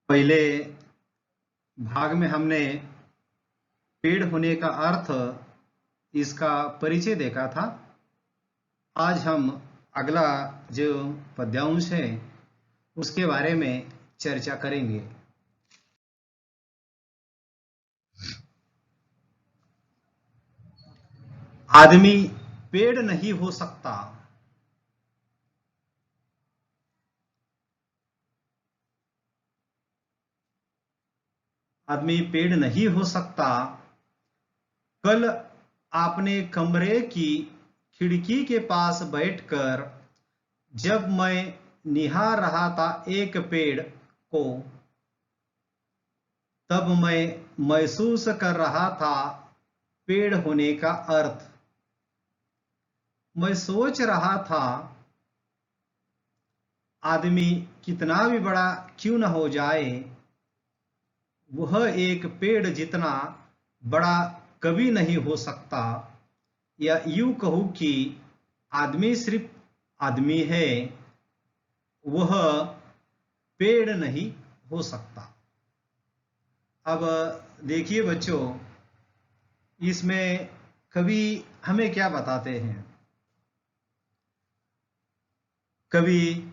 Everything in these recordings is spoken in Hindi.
पहले भाग में हमने पेड़ होने का अर्थ, इसका परिचय देखा था। आज हम अगला जो पद्यांश है उसके बारे में चर्चा करेंगे। आदमी पेड़ नहीं हो सकता। आदमी पेड़ नहीं हो सकता। कल आपने कमरे की खिड़की के पास बैठकर जब मैं निहार रहा था एक पेड़ को, तब मैं महसूस कर रहा था पेड़ होने का अर्थ। मैं सोच रहा था आदमी कितना भी बड़ा क्यों न हो जाए, वह एक पेड़ जितना बड़ा कभी नहीं हो सकता। या यूं कहूं कि आदमी सिर्फ आदमी है, वह पेड़ नहीं हो सकता। अब देखिए बच्चों, इसमें कवि हमें क्या बताते हैं। कवि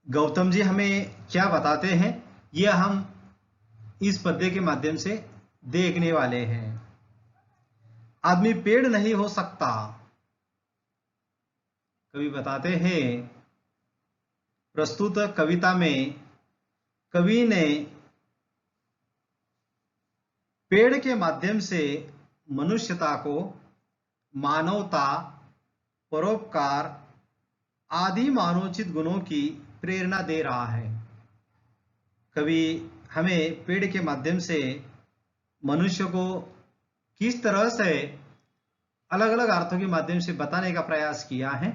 गौतम जी हमें क्या बताते हैं, यह हम इस पद्य के माध्यम से देखने वाले हैं। आदमी पेड़ नहीं हो सकता। कवि बताते हैं, प्रस्तुत कविता में कवि ने पेड़ के माध्यम से मनुष्यता को मानवता, परोपकार आदि मानवोचित गुणों की प्रेरणा दे रहा है। कवि हमें पेड़ के माध्यम से मनुष्य को किस तरह से अलग अलग अर्थों के माध्यम से बताने का प्रयास किया है,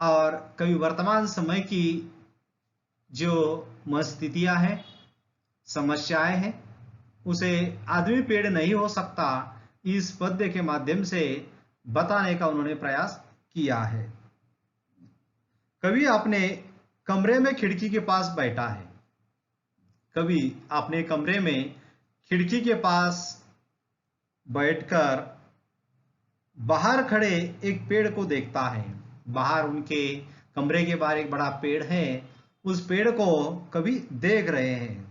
और कवि वर्तमान समय की जो मनस्थितियां हैं, समस्याएं हैं, उसे आदमी पेड़ नहीं हो सकता इस पद्य के माध्यम से बताने का उन्होंने प्रयास किया है। कवि अपने कमरे में खिड़की के पास बैठा है। कवि अपने कमरे में खिड़की के पास बैठकर बाहर खड़े एक पेड़ को देखता है। बाहर उनके कमरे के बाहर एक बड़ा पेड़ है, उस पेड़ को कवि देख रहे हैं।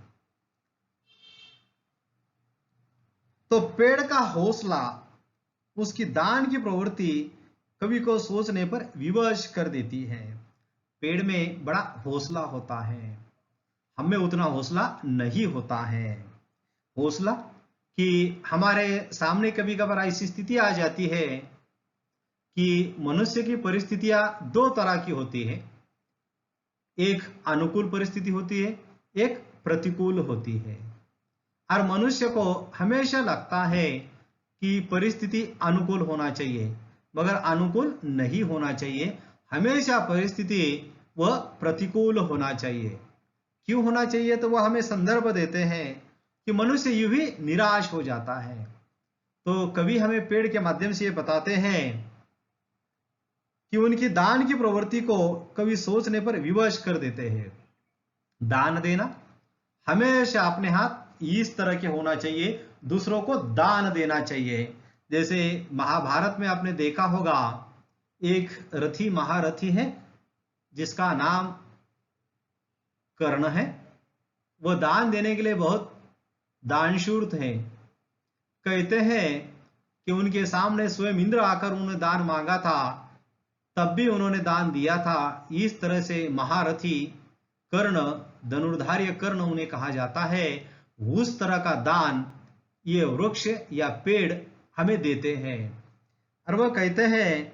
तो पेड़ का हौसला, उसकी दान की प्रवृत्ति कवि को सोचने पर विवश कर देती है। पेड़ में बड़ा हौसला होता है, हमें उतना हौसला नहीं होता है। हौसला कि हमारे सामने कभी कभार ऐसी स्थिति आ जाती है कि मनुष्य की परिस्थितियां दो तरह की होती है। एक अनुकूल परिस्थिति होती है, एक प्रतिकूल होती है। और मनुष्य को हमेशा लगता है कि परिस्थिति अनुकूल होना चाहिए, मगर अनुकूल नहीं होना चाहिए। हमेशा परिस्थिति वह प्रतिकूल होना चाहिए। क्यों होना चाहिए, तो वह हमें संदर्भ देते हैं कि मनुष्य यूं भी निराश हो जाता है। तो कवि हमें पेड़ के माध्यम से ये बताते हैं कि उनकी दान की प्रवृत्ति को कवि सोचने पर विवश कर देते हैं। दान देना हमेशा अपने हाथ इस तरह के होना चाहिए, दूसरों को दान देना चाहिए। जैसे महाभारत में आपने देखा होगा, एक रथी महारथी है जिसका नाम कर्ण है। वह दान देने के लिए बहुत दानशूर थे। कहते हैं कि उनके सामने स्वयं इंद्र आकर उन्होंने दान मांगा था, तब भी उन्होंने दान दिया था। इस तरह से महारथी कर्ण, धनुर्धार्य कर्ण उन्हें कहा जाता है। उस तरह का दान ये वृक्ष या पेड़ हमें देते हैं। और वह कहते हैं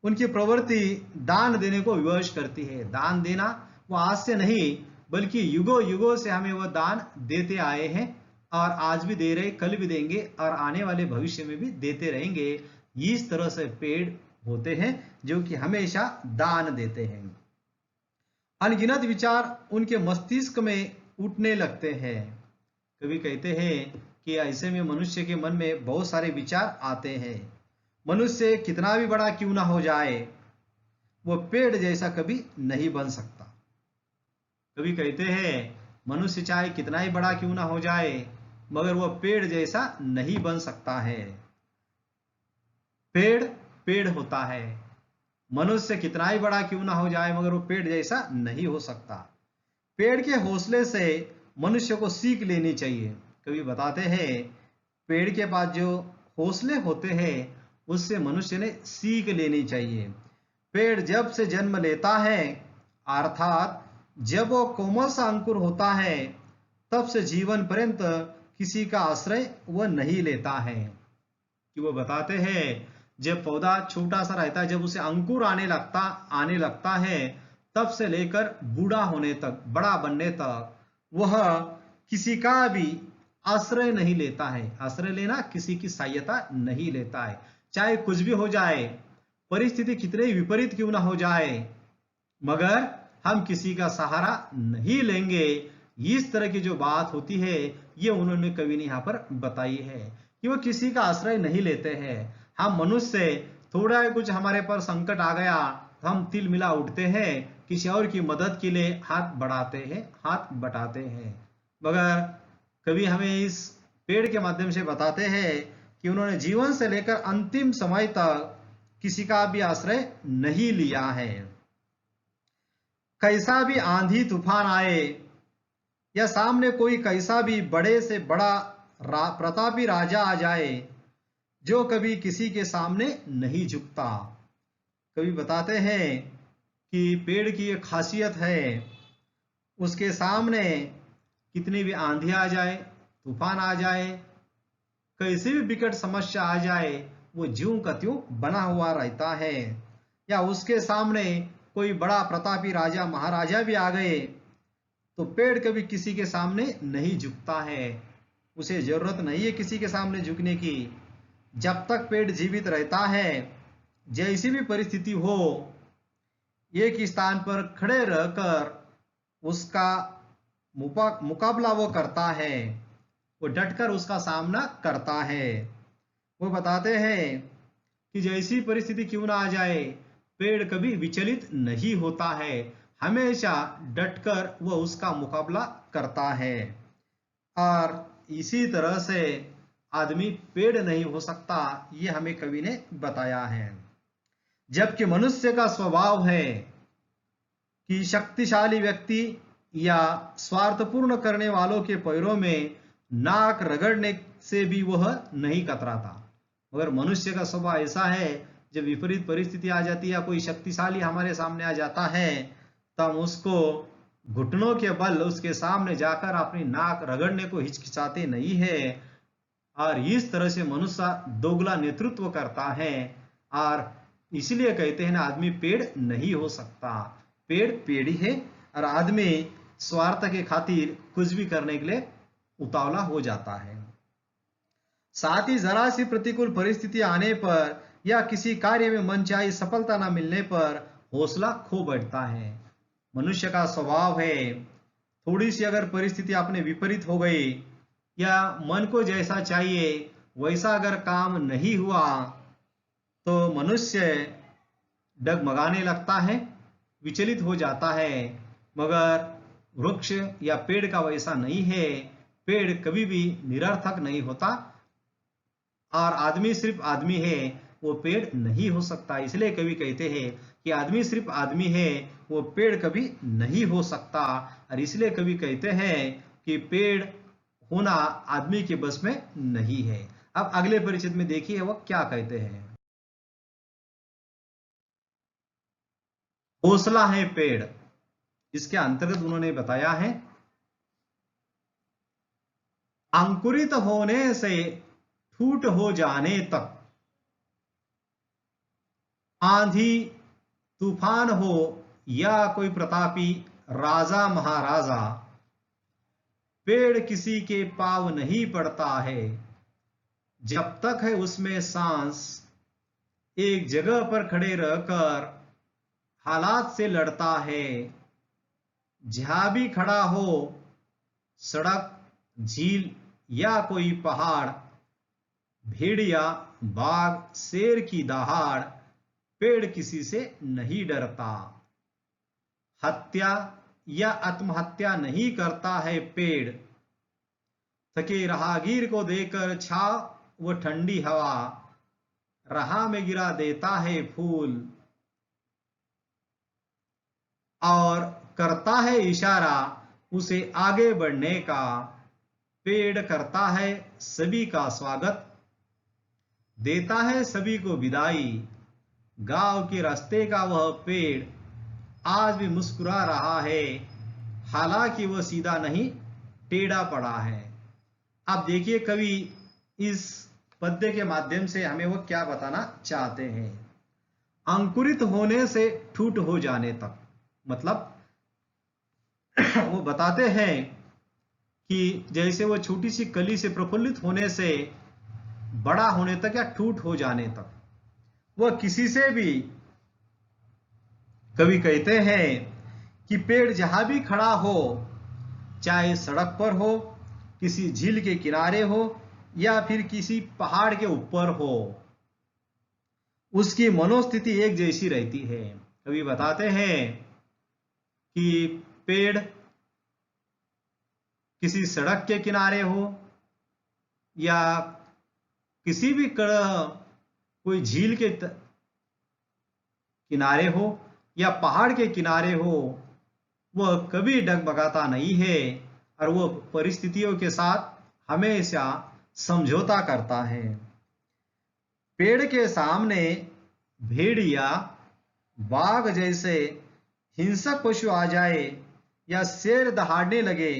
उनकी प्रवृत्ति दान देने को विवश करती है। दान देना वो आज से नहीं, बल्कि युगों युगों से हमें वह दान देते आए हैं, और आज भी दे रहे, कल भी देंगे, और आने वाले भविष्य में भी देते रहेंगे। इस तरह से पेड़ होते हैं जो कि हमेशा दान देते हैं। अनगिनत विचार उनके मस्तिष्क में उठने लगते हैं। कवि कहते हैं कि ऐसे में मनुष्य के मन में बहुत सारे विचार आते हैं। मनुष्य कितना भी बड़ा क्यों ना हो जाए, वो पेड़ जैसा कभी नहीं बन सकता। कवि कहते हैं मनुष्य चाहे कितना ही बड़ा क्यों ना हो जाए, मगर वह पेड़ जैसा नहीं बन सकता है। पेड़ पेड़ होता है। मनुष्य कितना ही बड़ा क्यों ना हो जाए, मगर वो पेड़ जैसा नहीं हो सकता। पेड़ के हौसले से मनुष्य को सीख लेनी चाहिए। कवि बताते हैं, पेड़ के पास जो हौसले होते हैं उससे मनुष्य ने सीख लेनी चाहिए। पेड़ जब से जन्म लेता है, अर्थात जब वो कोमल सा अंकुर होता है, तब से जीवन पर्यंत किसी का आश्रय वह नहीं लेता है। कि वो बताते हैं, जब पौधा छोटा सा रहता है, जब उसे अंकुर आने लगता है, तब से लेकर बूढ़ा होने तक, बड़ा बनने तक वह किसी का भी आश्रय नहीं लेता है। आश्रय लेना, किसी की सहायता नहीं लेता है। चाहे कुछ भी हो जाए, परिस्थिति कितने विपरीत क्यों ना हो जाए, मगर हम किसी का सहारा नहीं लेंगे। इस तरह की जो बात होती है, ये उन्होंने कवि ने यहाँ पर बताई है कि वो किसी का आश्रय नहीं लेते हैं। हम मनुष्य थोड़ा कुछ हमारे पर संकट आ गया, हम तिल मिला उठते हैं, किसी और की मदद के लिए हाथ बढ़ाते हैं, हाथ बटाते हैं। मगर कवि हमें इस पेड़ के माध्यम से बताते हैं कि उन्होंने जीवन से लेकर अंतिम समय तक किसी का भी आश्रय नहीं लिया है। कैसा भी आंधी तूफान आए या सामने कोई कैसा भी बड़े से बड़ा प्रतापी राजा आ जाए, जो कभी किसी के सामने नहीं झुकता। कवि बताते हैं कि पेड़ की एक खासियत है, उसके सामने कितनी भी आंधी आ जाए, तूफान आ जाए, कैसी भी विकट समस्या आ जाए, वो ज्यों का त्यों बना हुआ रहता है। या उसके सामने कोई बड़ा प्रतापी राजा महाराजा भी आ गए, तो पेड़ कभी किसी के सामने नहीं झुकता है। उसे जरूरत नहीं है किसी के सामने झुकने की। जब तक पेड़ जीवित रहता है, जैसी भी परिस्थिति हो, एक स्थान पर खड़े रहकर उसका मुकाबला वो करता है, वो डटकर उसका सामना करता है। वो बताते हैं कि जैसी परिस्थिति क्यों ना आ जाए, पेड़ कभी विचलित नहीं होता है, हमेशा डटकर वह उसका मुकाबला करता है। और इसी तरह से आदमी पेड़ नहीं हो सकता, ये हमें कवि ने बताया है। जबकि मनुष्य का स्वभाव है कि शक्तिशाली व्यक्ति या स्वार्थपूर्ण करने वालों के पैरों में नाक रगड़ने से भी वह नहीं कतराता। मगर मनुष्य का स्वभाव ऐसा है, जब विपरीत परिस्थिति आ जाती है या कोई शक्तिशाली हमारे सामने आ जाता है, तब उसको घुटनों के बल उसके सामने जाकर अपनी नाक रगड़ने को हिचकिचाते नहीं है। और इस तरह से मनुष्य दोगला नेतृत्व करता है, और इसलिए कहते हैं ना, आदमी पेड़ नहीं हो सकता। पेड़ पेड़ ही है, और आदमी स्वार्थ के खातिर कुछ भी करने के लिए उतावला हो जाता है। साथ ही जरा सी प्रतिकूल परिस्थिति आने पर या किसी कार्य में मनचाही सफलता न मिलने पर हौसला खो बैठता है। मनुष्य का स्वभाव है, थोड़ी सी अगर परिस्थिति अपने विपरीत हो गई या मन को जैसा चाहिए वैसा अगर काम नहीं हुआ, तो मनुष्य डगमगाने लगता है, विचलित हो जाता है। मगर वृक्ष या पेड़ का वैसा नहीं है। पेड़ कभी भी निरर्थक नहीं होता, और आदमी सिर्फ आदमी है, वो पेड़ नहीं हो सकता। इसलिए कवि कहते हैं कि आदमी सिर्फ आदमी है, वो पेड़ कभी नहीं हो सकता। और इसलिए कवि कहते हैं कि पेड़ होना आदमी के बस में नहीं है। अब अगले परिचित में देखिए वो क्या कहते हैं। हौसला है पेड़, इसके अंतर्गत उन्होंने बताया है, अंकुरित होने से फूट हो जाने तक, आंधी तूफान हो या कोई प्रतापी राजा महाराजा, पेड़ किसी के पाव नहीं पड़ता है। जब तक है उसमें सांस, एक जगह पर खड़े रहकर हालात से लड़ता है। जहां भी खड़ा हो, सड़क, झील या कोई पहाड़, भेड़िया, बाघ, शेर की दहाड़, पेड़ किसी से नहीं डरता। हत्या या आत्महत्या नहीं करता है पेड़। थके राहगीर को देकर छाव व ठंडी हवा, राह में गिरा देता है फूल। और करता है इशारा उसे आगे बढ़ने का, पेड़ करता है सभी का स्वागत, देता है सभी को विदाई। गांव के रास्ते का वह पेड़ आज भी मुस्कुरा रहा है, हालांकि वह सीधा नहीं टेढ़ा पड़ा है। आप देखिए कवि इस पद्य के माध्यम से हमें वो क्या बताना चाहते हैं। अंकुरित होने से ठूठ हो जाने तक, मतलब वो बताते हैं कि जैसे वो छोटी सी कली से प्रफुल्लित होने से बड़ा होने तक या ठूठ हो जाने तक, वह किसी से भी, कवि कहते हैं कि पेड़ जहां भी खड़ा हो, चाहे सड़क पर हो, किसी झील के किनारे हो या फिर किसी पहाड़ के ऊपर हो, उसकी मनोस्थिति एक जैसी रहती है। कवि बताते हैं कि पेड़ किसी सड़क के किनारे हो या किसी भी कोई झील के किनारे हो या पहाड़ के किनारे हो, वह कभी डगमगाता नहीं है और वह परिस्थितियों के साथ हमेशा समझौता करता है। पेड़ के सामने भेड़िया, बाघ जैसे हिंसक पशु आ जाए या शेर दहाड़ने लगे,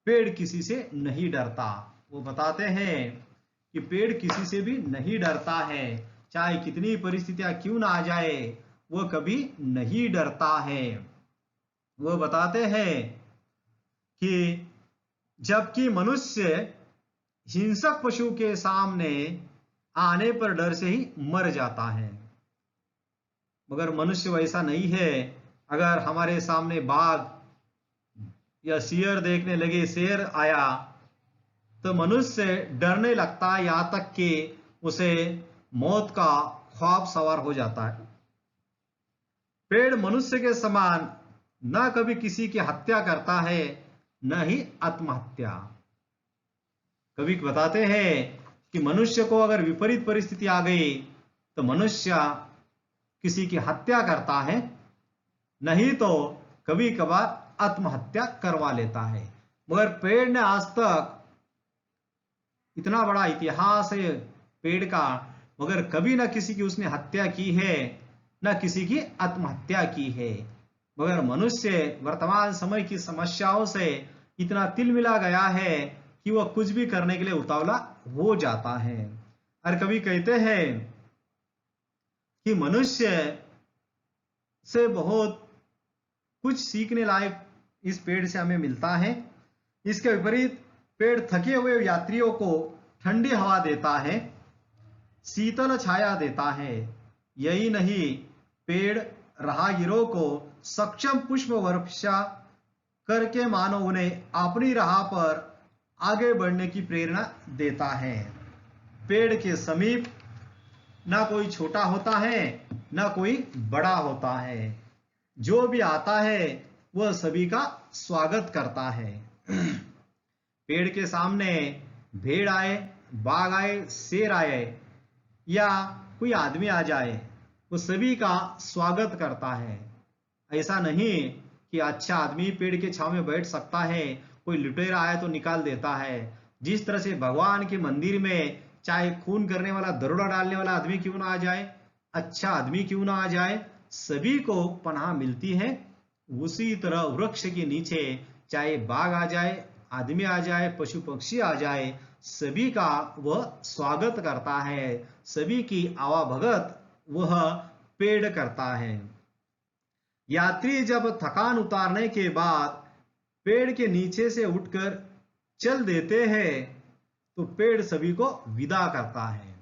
पेड़ किसी से नहीं डरता। वो बताते हैं कि पेड़ किसी से भी नहीं डरता है, चाहे कितनी परिस्थितियां क्यों ना आ जाए, वो कभी नहीं डरता है। वो बताते हैं कि जबकि मनुष्य हिंसक पशु के सामने आने पर डर से ही मर जाता है, मगर मनुष्य वैसा नहीं है। अगर हमारे सामने बाघ या शेर देखने लगे, शेर आया, तो मनुष्य डरने लगता है, यहां तक कि उसे मौत का ख्वाब सवार हो जाता है। पेड़ मनुष्य के समान न कभी किसी की हत्या करता है, न ही आत्महत्या। कवि बताते हैं कि मनुष्य को अगर विपरीत परिस्थिति आ गई तो मनुष्य किसी की हत्या करता है, नहीं तो कभी कभार आत्महत्या करवा लेता है। मगर पेड़ ने आज तक, इतना बड़ा इतिहास है पेड़ का, मगर कभी ना किसी की उसने हत्या की है, ना किसी की आत्महत्या की है। मगर मनुष्य वर्तमान समय की समस्याओं से इतना तिलमिला गया है कि वह कुछ भी करने के लिए उतावला हो जाता है। और कवि कहते हैं कि मनुष्य से बहुत कुछ सीखने लायक इस पेड़ से हमें मिलता है। इसके विपरीत पेड़ थके हुए यात्रियों को ठंडी हवा देता है, शीतल छाया देता है। यही नहीं, पेड़ राहगीरों को सक्षम पुष्प वर्षा करके मानो उन्हें अपनी राह पर आगे बढ़ने की प्रेरणा देता है। पेड़ के समीप ना कोई छोटा होता है, ना कोई बड़ा होता है। जो भी आता है वह सभी का स्वागत करता है। पेड़ के सामने भेड़ आए, बाघ आए, शेर आए या कोई आदमी आ जाए, वो सभी का स्वागत करता है। ऐसा नहीं कि अच्छा आदमी पेड़ के छांव में बैठ सकता है, कोई लुटेरा आए तो निकाल देता है। जिस तरह से भगवान के मंदिर में चाहे खून करने वाला, दरोड़ा डालने वाला आदमी क्यों ना आ जाए, अच्छा आदमी क्यों ना आ जाए, सभी को पनाह मिलती है। उसी तरह वृक्ष के नीचे चाहे बाघ आ जाए, आदमी आ जाए, पशु पक्षी आ जाए, सभी का वह स्वागत करता है, सभी की आवाभगत वह पेड़ करता है। यात्री जब थकान उतारने के बाद पेड़ के नीचे से उठकर चल देते हैं तो पेड़ सभी को विदा करता है।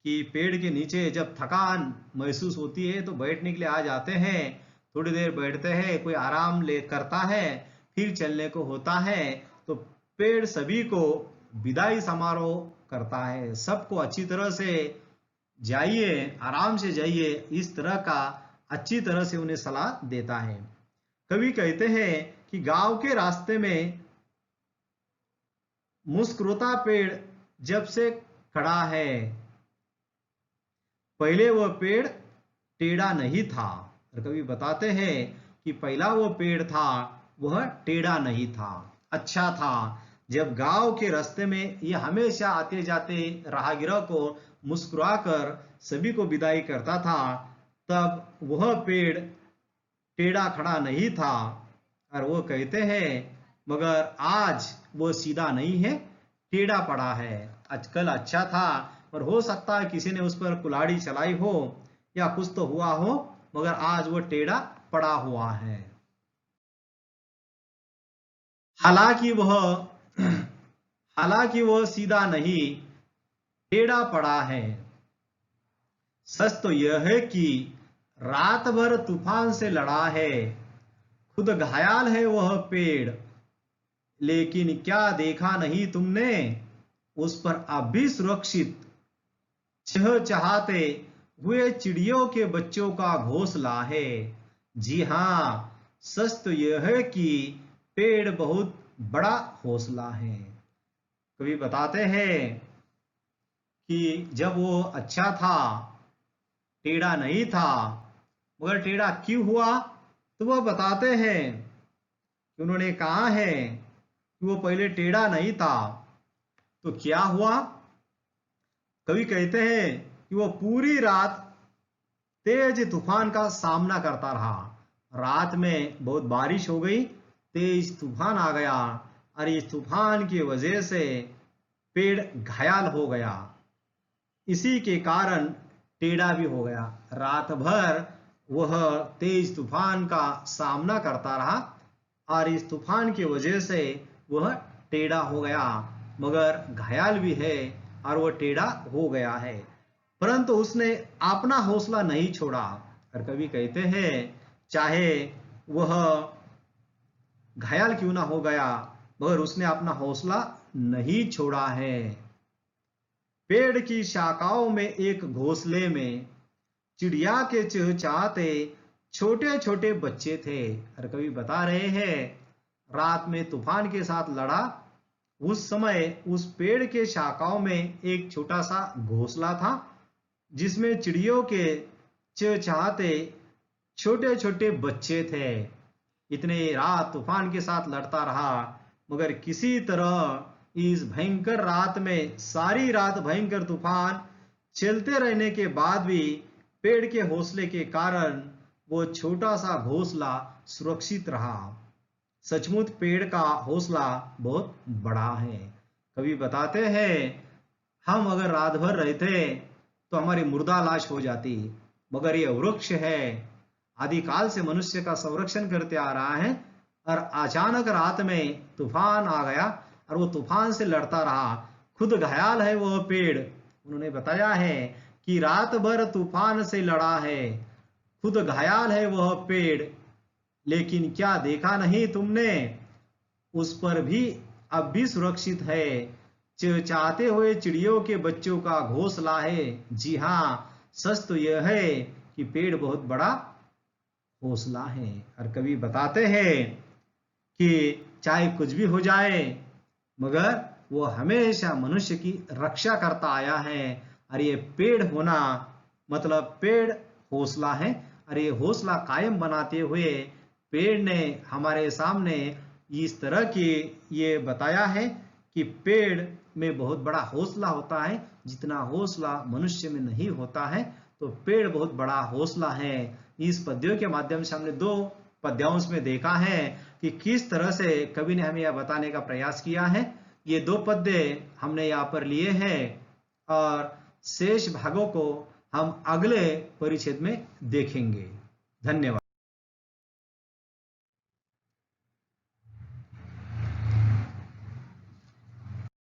कि पेड़ के नीचे जब थकान महसूस होती है तो बैठने के लिए आ जाते हैं, थोड़ी देर बैठते हैं, कोई आराम ले करता है, फिर चलने को होता है, तो पेड़ सभी को विदाई समारोह करता है। सबको अच्छी तरह से जाइए, आराम से जाइए, इस तरह का अच्छी तरह से उन्हें सलाह देता है। कवि कहते हैं कि गांव के रास्ते में मुस्कुराता पेड़ जब से खड़ा है, पहले वह पेड़ टेढ़ा नहीं था। और कवि बताते हैं कि पहला वो पेड़ था वह टेढ़ा नहीं था, अच्छा था। जब गांव के रास्ते में ये हमेशा आते जाते राहगीरों को मुस्कुराकर सभी को विदाई करता था, तब वह पेड़ टेढ़ा खड़ा नहीं था। और वो कहते हैं मगर आज वो सीधा नहीं है, टेढ़ा पड़ा है। आजकल अच्छा था, और हो सकता है किसी ने उस पर कुल्हाड़ी चलाई हो या कुछ तो हुआ हो, मगर आज वो टेढ़ा पड़ा हुआ है। हालांकि वह सीधा नहीं, टेढ़ा पड़ा है। सच तो यह है कि रात भर तूफान से लड़ा है, खुद घायल है वह पेड़, लेकिन क्या देखा नहीं तुमने, उस पर अब भी सुरक्षित चहचहाते हुए चिड़ियों के बच्चों का घोंसला है। जी हाँ, सच तो यह है कि पेड़ बहुत बड़ा घोंसला है। कवि बताते हैं कि जब वो अच्छा था, टेढ़ा नहीं था, मगर टेढ़ा क्यों हुआ, तो वह बताते हैं कि उन्होंने कहा है कि वो पहले टेढ़ा नहीं था, तो क्या हुआ। कवि कहते हैं कि वो पूरी रात तेज तूफान का सामना करता रहा। रात में बहुत बारिश हो गई, तेज तूफान आ गया, और इस तूफान की वजह से पेड़ घायल हो गया। इसी के कारण टेढ़ा भी हो गया। रात भर वह तेज तूफान का सामना करता रहा, और इस तूफान की वजह से वह टेढ़ा हो गया, मगर घायल भी है और वह टेढ़ा हो गया है। परंतु उसने अपना हौसला नहीं छोड़ा। और कवि कहते हैं चाहे वह घायल क्यों ना हो गया, मगर उसने अपना हौसला नहीं छोड़ा है। पेड़ की शाखाओं में एक घोंसले में चिड़िया के चहचहाते छोटे छोटे बच्चे थे। और कवि बता रहे हैं रात में तूफान के साथ लड़ा, उस समय उस पेड़ के शाखाओं में एक छोटा सा घोंसला था, जिसमें चिड़ियों के चहचहाते छोटे छोटे बच्चे थे। इतने रात तूफान के साथ लड़ता रहा, मगर किसी तरह इस भयंकर रात में सारी रात भयंकर तूफान चलते रहने के बाद भी पेड़ के हौसले के कारण वो छोटा सा घोंसला सुरक्षित रहा। सचमुच पेड़ का हौसला बहुत बड़ा है। कवि बताते हैं हम अगर रात भर रहते तो हमारी मुर्दा लाश हो जाती, मगर ये वृक्ष है, आदिकाल से मनुष्य का संरक्षण करते आ रहा है। और अचानक रात में तूफान आ गया और वो तूफान से लड़ता रहा, खुद घायल है वह पेड़। उन्होंने बताया है कि रात भर तूफान से लड़ा है, खुद घायल है वह पेड़, लेकिन क्या देखा नहीं तुमने, उस पर भी अब भी सुरक्षित है, चहचहाते हुए चिड़ियों के बच्चों का घोंसला है। जी हाँ, सच तो यह है कि पेड़ बहुत बड़ा घोंसला है। और कवि बताते हैं कि चाहे कुछ भी हो जाए, मगर वो हमेशा मनुष्य की रक्षा करता आया है। और ये पेड़ होना मतलब पेड़ हौसला है, और ये हौसला कायम बनाते हुए पेड़ ने हमारे सामने इस तरह की ये बताया है कि पेड़ में बहुत बड़ा हौसला होता है, जितना हौसला मनुष्य में नहीं होता है। तो पेड़ बहुत बड़ा हौसला है। इस पद्यों के माध्यम से हमने दो पद्यांश में देखा है कि किस तरह से कवि ने हमें यह बताने का प्रयास किया है। ये दो पद्य हमने यहाँ पर लिए हैं, और शेष भागों को हम अगले परिच्छेद में देखेंगे। धन्यवाद।